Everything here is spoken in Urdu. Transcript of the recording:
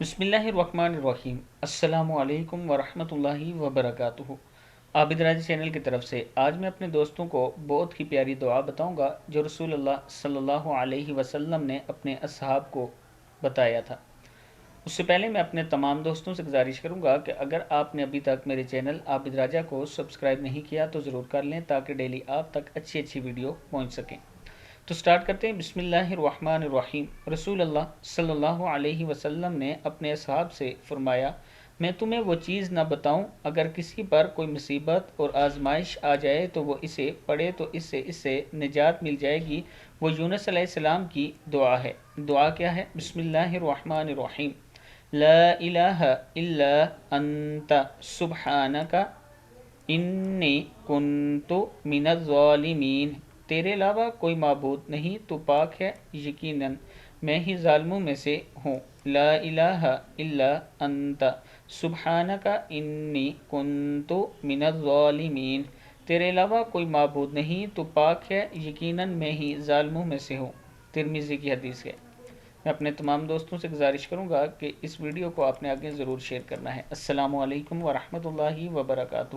بسم اللہ الرحمن الرحیم۔ السلام علیکم ورحمۃ اللہ وبرکاتہ۔ عابد راجی چینل کی طرف سے آج میں اپنے دوستوں کو بہت ہی پیاری دعا بتاؤں گا جو رسول اللہ صلی اللہ علیہ وسلم نے اپنے اصحاب کو بتایا تھا۔ اس سے پہلے میں اپنے تمام دوستوں سے گزارش کروں گا کہ اگر آپ نے ابھی تک میرے چینل عابد راجہ کو سبسکرائب نہیں کیا تو ضرور کر لیں تاکہ ڈیلی آپ تک اچھی ویڈیو پہنچ سکیں۔ تو سٹارٹ کرتے ہیں۔ بسم اللہ الرحمن الرحیم۔ رسول اللہ صلی اللہ علیہ وسلم نے اپنے اصحاب سے فرمایا، میں تمہیں وہ چیز نہ بتاؤں، اگر کسی پر کوئی مصیبت اور آزمائش آ جائے تو وہ اسے پڑھے تو اس سے نجات مل جائے گی۔ وہ یونس علیہ السلام کی دعا ہے۔ دعا کیا ہے؟ بسم اللہ الرحمن الرحیم۔ لا الہ الا انت سبحانک انی کنت من الظالمین۔ تیرے علاوہ کوئی معبود نہیں، تو پاک ہے، یقیناً میں ہی ظالموں میں سے ہوں۔ لا الہ الا انت سبحانک انی کنت من الظالمین۔ تیرے علاوہ کوئی معبود نہیں، تو پاک ہے، یقیناً میں ہی ظالموں میں سے ہوں۔ ترمذی کی حدیث ہے۔ میں اپنے تمام دوستوں سے گزارش کروں گا کہ اس ویڈیو کو آپ نے آگے ضرور شیئر کرنا ہے۔ السلام علیکم ورحمۃ اللہ وبرکاتہ۔